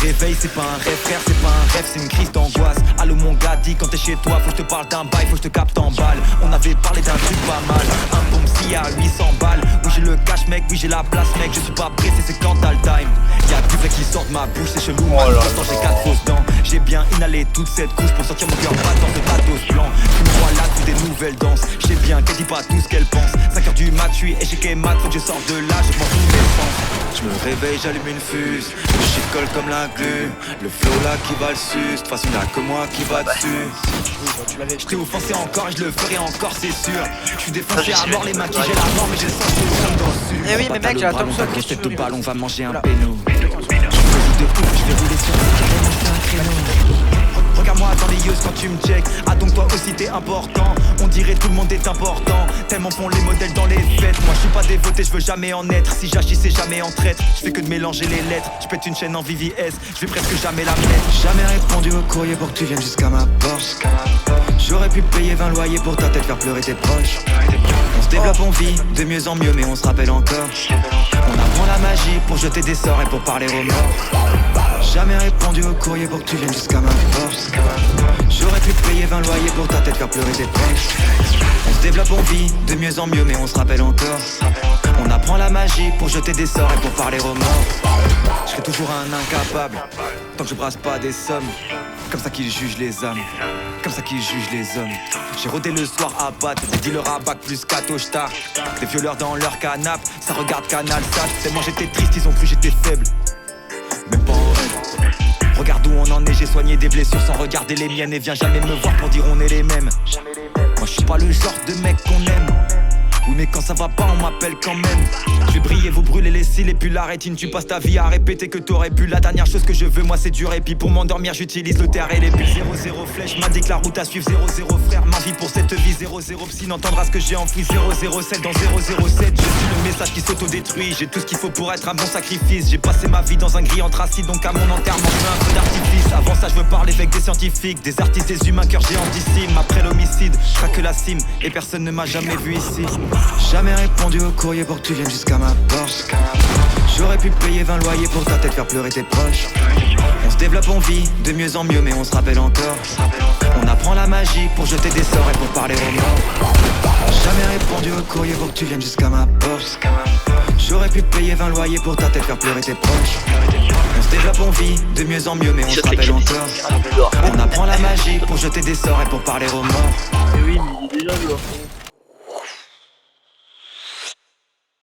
réveille, c'est pas un rêve frère, c'est pas un rêve, c'est une crise d'angoisse. Allô mon gars, dis quand t'es chez toi, faut que je te parle d'un bail, faut que je te capte en balle. On avait parlé d'un truc pas mal, un bon psy à 800 balles. Oui j'ai le cash mec, oui j'ai la place mec, je suis pas pressé, c'est quand t'as le time. Y'a du vrai qui sort de ma bouche, c'est chelou, man, pourtant j'ai 4 fausses dents. J'ai bien inhalé toute cette couche pour sortir mon cœur battant de pathos blanc. Tu me vois là, toutes des nouvelles danses, je sais bien qu'elle dit pas tout ce qu'elle pense. 5h du mat, je suis échec et mat, faut que je sorte de là, je m'en fous des sens. Je me réveille, j'allume une fuse, le shit colle comme la glu. Le flow là qui va le sus, de toute façon y'a que moi qui va dessus. Je t'ai offensé encore et je le ferai encore c'est sûr. Je suis défoncé à mort, les mains qui j'ai la mort mais j'ai le sang dans le dessus. Eh oui mais mec j'ai la Thompson qui tête au ballon, va manger un péno. Je suis de ouf, je vais rouler sur le carré, je fais un créneau. Regarde-moi dans les yeux quand tu me check. Ah donc toi aussi t'es important. On dirait tout le monde est important. Tellement font les modèles dans les fêtes. Moi je suis pas dévoté, je veux jamais en être. Si j'agis c'est jamais en traite. Je fais que de mélanger les lettres. Je pète une chaîne en VVS. Je vais presque jamais la mettre. Jamais répondu au courrier pour que tu viennes jusqu'à ma porte. J'aurais pu payer 20 loyers pour ta tête, faire pleurer tes proches. On se développe, on vit de mieux en mieux mais on se rappelle encore. On apprend la magie pour jeter des sorts et pour parler aux morts. Jamais répondu au courrier pour que tu viennes jusqu'à ma porte. J'aurais pu payer 20 loyers pour ta tête, faire pleurer tes proches. On se développe, on vit de mieux en mieux mais on se rappelle encore. On apprend la magie pour jeter des sorts et pour parler aux morts. Je serai toujours un incapable tant que je brasse pas des sommes. Comme ça qu'ils jugent les âmes, comme ça qu'ils jugent les hommes. J'ai rôdé le soir à battre, des dealers à bac plus Katoshtar. Des violeurs dans leur canapé, ça regarde Canal Sat. Tellement j'étais triste, ils ont cru j'étais faible. Même pas en rêve. Regarde où on en est, j'ai soigné des blessures sans regarder les miennes. Et viens jamais me voir pour dire on est les mêmes. Moi je suis pas le genre de mec qu'on aime. Oui mais quand ça va pas on m'appelle quand même. Je vais briller, vous brûler les cils et puis la rétine. Tu passes ta vie à répéter que t'aurais pu. La dernière chose que je veux moi c'est du répit. Pour m'endormir j'utilise le terre et les bulles. 0-0 flèche m'indique la route à suivre. 0-0 frère, ma vie pour cette vie. 0-0 psy n'entendra ce que j'ai enfoui. 0-0-7 dans 0-0-7. Je suis le message qui s'autodétruit. J'ai tout ce qu'il faut pour être un bon sacrifice. J'ai passé ma vie dans un gris anthracite. Donc à mon enterrement je veux un feu d'artifice. Avant ça je veux parler avec des scientifiques, des artistes, des humains, cœur géantissime. Après l'homicide, je craque la cime. Et personne ne m'a jamais vu ici. Jamais répondu au courrier pour que tu viennes jusqu'à ma porte. J'aurais pu payer 20 loyers pour ta tête, faire pleurer tes proches. On se développe, on vit de mieux en mieux mais on se rappelle encore. On apprend la magie pour jeter des sorts et pour parler aux morts. Jamais répondu au courrier pour que tu viennes jusqu'à ma porte. J'aurais pu payer 20 loyers pour ta tête, faire pleurer tes proches. On se développe, on vit de mieux en mieux mais on se rappelle encore. On apprend la magie pour jeter des sorts et pour parler aux morts. Et oui mais il est déjà là.